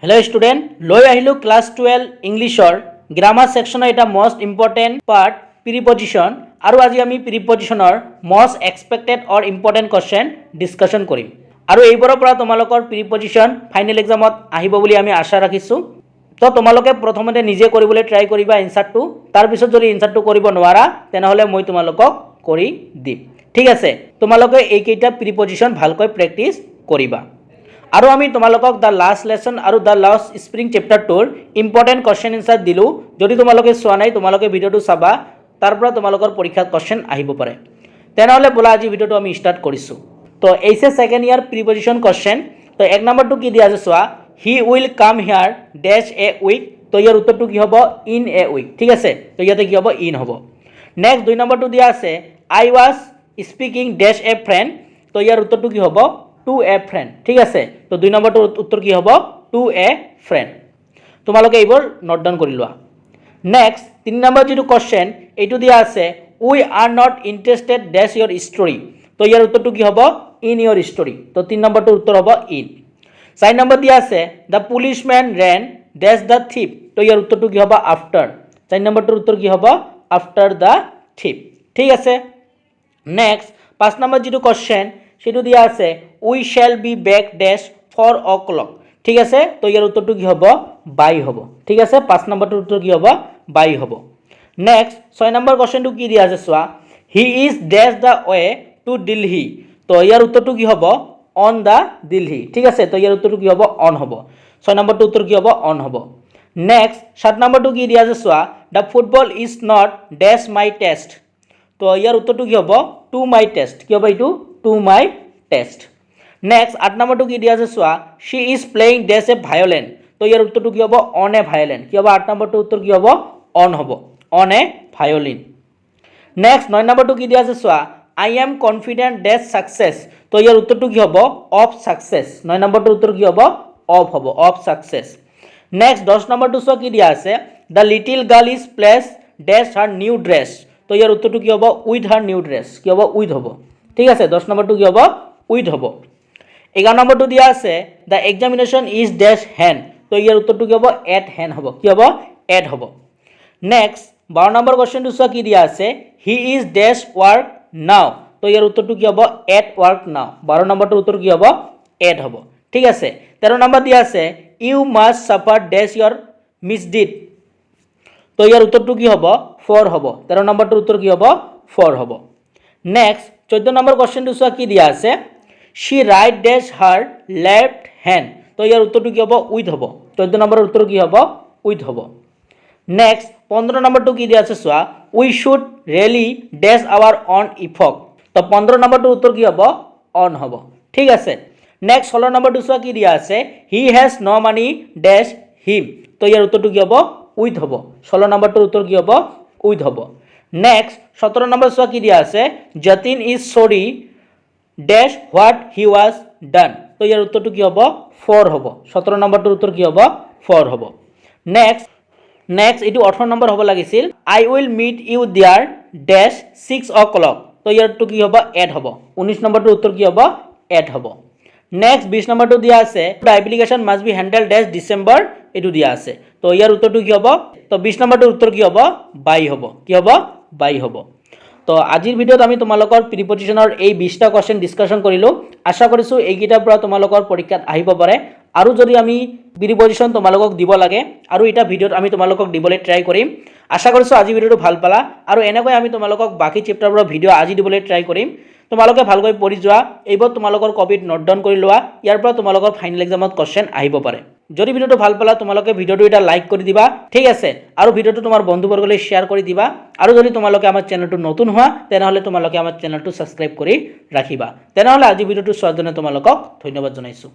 hello student লৈ আহিলো class 12 ইংলিশৰ grammar সেকশনৰ এটা মোস্ট ইম্পৰ্টেন্ট পাৰ্ট প্ৰিপজিশন আৰু আজি আমি প্ৰিপজিশনৰ মোস্ট এক্সপেক্টেড অৰ ইম্পৰ্টেন্ট কোৱেশ্চন ডিসকাশন কৰিম আৰু এইবোৰৰ পৰা তোমালোকৰ প্ৰিপজিশন ফাইনেল এক্সামত আহিব বুলি আমি আশা ৰাখিছো তো তোমালোকে প্ৰথমতে নিজে কৰিবলৈ ট্ৰাই কৰিবা এনসাৰটো তাৰ পিছত যদি এনসাৰটো কৰিব নোৱাৰা তেনেহলে মই তোমালোকক কৰি দিম ঠিক আছে তোমালোকে এইকেইটা প্ৰিপজিশন ভালকৈ প্ৰেক্টিস কৰিবা আৰু আমি তোমালোকক দা লাষ্ট লেসন আৰু the last spring chapter 2 important question answer দিলো যদি তোমালোকে চোৱা নাই তোমালোকে ভিডিওটো চাবা তাৰ পৰা তোমালোকৰ পৰীক্ষাত কোৱেশ্চন আহিব পাৰে তেনেহলে বলা আজি ভিডিওটো আমি স্টাৰ্ট কৰিছো তো এইছে সেকেন্ড ইয়াৰ প্ৰিপজিশন কোৱেশ্চন তো এক নম্বৰটো কি দিয়া আছে চোৱা he will come here dash a week তো ইয়াৰ উত্তৰটো কি হ'ব ইন এ উইক ঠিক আছে তো ইয়াতে কি হ'ব ইন হ'ব নেক্সট দুই নম্বৰটো দিয়া আছে I was speaking dash a friend তো ইয়াৰ উত্তৰটো কি হ'ব to a friend ঠিক আছে তো দুই নম্বৰটো উত্তৰ কি হ'ব to a friend তোমালোকে এইবোৰ নোট ডাউন কৰি লোৱা নেক্সট তিন নম্বৰ যেটো কোৱেশ্চন এইটো দিয়া আছে we are not interested dash your story তো ইয়াৰ উত্তৰটো কি হ'ব ইন ইয়োৰ স্টোৰি তো তিন নম্বৰটো উত্তৰ হ'ব ইন চাৰি নম্বৰ দিয়া আছে the policeman ran dash the thief তো ইয়াৰ উত্তৰটো কি হ'ব আফটাৰ চাৰি নম্বৰটোৰ উত্তৰ কি হ'ব আফটাৰ দ্য থিপ ঠিক আছে নেক্সট পাঁচ নম্বৰ যেটো কোৱেশ্চন সেটো দিয়া আছে we shall be back dash 4 o'clock ঠিক আছে তো ইয়াৰ উত্তৰটো কি হ'ব বাই হ'ব ঠিক আছে 5 নম্বৰটোৰ উত্তৰ কি হ'ব বাই হ'ব নেক্সট 6 নম্বৰ কোৱেশ্চনটো কি দিয়া আছে চোৱা he is dash the way to Delhi তো ইয়াৰ উত্তৰটো কি হ'ব অন দ্য দিল্লী ঠিক আছে তো ইয়াৰ উত্তৰটো কি হ'ব অন হ'ব 6 নম্বৰটোৰ উত্তৰ কি হ'ব অন হ'ব নেক্সট 7 নম্বৰটো কি দিয়া আছে চোৱা the football is not dash my test তো ইয়াৰ উত্তৰটো কি হ'ব টু মাই টেষ্ট কি হ'ব এইটো টু মাই টেষ্ট নেক্সট 8 নম্বৰটো কি দিয়া আছে চোৱা she is playing dash a violin তো ইয়াৰ উত্তৰটো কি হ'ব অন এ ভায়োলিন কি হ'ব 8 নম্বৰটোৰ উত্তৰ কি হ'ব অন হ'ব অন এ ভায়োলিন নেক্সট 9 নম্বৰটো কি দিয়া আছে চোৱা I am confident dash success তো ইয়াৰ উত্তৰটো কি হ'ব অফ সাকসেস 9 নম্বৰটোৰ উত্তৰ কি হ'ব অফ হ'ব অফ সাকসেস নেক্সট 10 নম্বৰটো চোৱা কি দিয়া আছে the little girl is placed dash her new dress তো ইয়াৰ উত্তৰটো কি হ'ব উইথ her new dress কি হ'ব উইথ হ'ব ঠিক আছে 10 নম্বৰটো কি হ'ব উইথ হ'ব 11 নম্বৰটো দিয়া আছে the examination is dash hand তো ইয়াৰ উত্তৰটো কি হ'ব at hand হ'ব কি হ'ব at হ'ব নেক্সট 12 নম্বৰ কোৱেশ্চনটো চোৱা কি দিয়া আছে he is dash work now তো ইয়াৰ উত্তৰটো কি হ'ব at work now 12 নম্বৰটোৰ উত্তৰ কি হ'ব at হ'ব ঠিক আছে 13 নম্বৰ দিয়া আছে you must suffer dash your misdeed তো ইয়াৰ উত্তৰটো কি হ'ব for হ'ব 13 নম্বৰটোৰ উত্তৰ কি হ'ব for হ'ব নেক্সট 14 নম্বৰ কোৱেশ্চনটো চোৱা কি দিয়া আছে she write dash her left hand তো ইয়াৰ উত্তৰটো কি হ'ব উইথ হ'ব 14 নম্বৰৰ উত্তৰ কি হ'ব উইথ হ'ব নেক্সট 15 নম্বৰটো কি দিয়া আছে চোৱা we should really dash our own effort তো 15 নম্বৰটোৰ উত্তৰ কি হ'ব on হ'ব ঠিক আছে নেক্সট 16 নম্বৰটো চোৱা কি দিয়া আছে he has no money dash him তো ইয়াৰ উত্তৰটো কি হ'ব উইথ হ'ব 16 নম্বৰটোৰ উত্তৰ কি হ'ব উইথ হ'ব নেক্সট 17 নম্বৰ চোৱা কি দিয়া আছে Jatin is sorry dash what he was done তো ইয়াৰ উত্তৰটো কি হ'ব ফৰ হ'ব 17 নম্বৰটোৰ উত্তৰ কি হ'ব ফৰ হ'ব নেক্সট এইটো 18 নম্বৰ হ'ব লাগিছিল I will meet you there dash 6 o'clock তো ইয়াৰটো কি হ'ব এড হ'ব 19 নম্বৰটোৰ উত্তৰ কি হ'ব এড হ'ব নেক্সট 20 নম্বৰটো দিয়া আছে the application must be handle dash December এইটো দিয়া আছে তো ইয়াৰ উত্তৰটো কি হ'ব তো 20 নম্বৰটোৰ উত্তৰ কি হ'ব বাই হ'ব কি হ'ব বাই হ'ব তো আজিৰ ভিডিওত আমি তোমালোকৰ প্ৰিপজিশনৰ এই 20টা কোৱেশ্চন ডিসকাশন কৰিলো আশা কৰিছো এইকেইটাৰ পৰা তোমালোকৰ পৰীক্ষাত আহিব পাৰে আৰু যদি আমি প্ৰিপজিশন তোমালোকক দিব লাগে আৰু এটা ভিডিওত আমি তোমালোকক দিবলৈ ট্ৰাই কৰিম আশা কৰিছো আজি ভিডিওটো ভাল পালা আৰু এনেকৈ আমি তোমালোকক বাকি চেপ্টাৰবোৰৰ ভিডিও আজি দিবলৈ ট্ৰাই কৰিম তোমালোকে ভালকৈ পঢ়ি যোৱা এইবোৰ তোমালোকৰ কপিত নোট ডাউন কৰি লোৱা ইয়াৰ পৰা তোমালোকৰ ফাইনেল এক্সামত কোৱেশ্চন আহিব পাৰে যদি ভিডিওটো ভাল পালা তোমালোকে ভিডিওটো এটা লাইক কৰি দিবা ঠিক আছে আৰু ভিডিওটো তোমাৰ বন্ধুবৰ্গলৈ শেয়াৰ কৰি দিবা আৰু যদি তোমালোকে আমাৰ চেনেলটো নতুন হোৱা তেনেহলে তোমালোকে আমাৰ চেনেলটো সাবস্ক্ৰাইব কৰি ৰাখিবা তেনেহলে আজি ভিডিওটো চোৱাৰ জন্য তোমালোকক ধন্যবাদ জনাইছো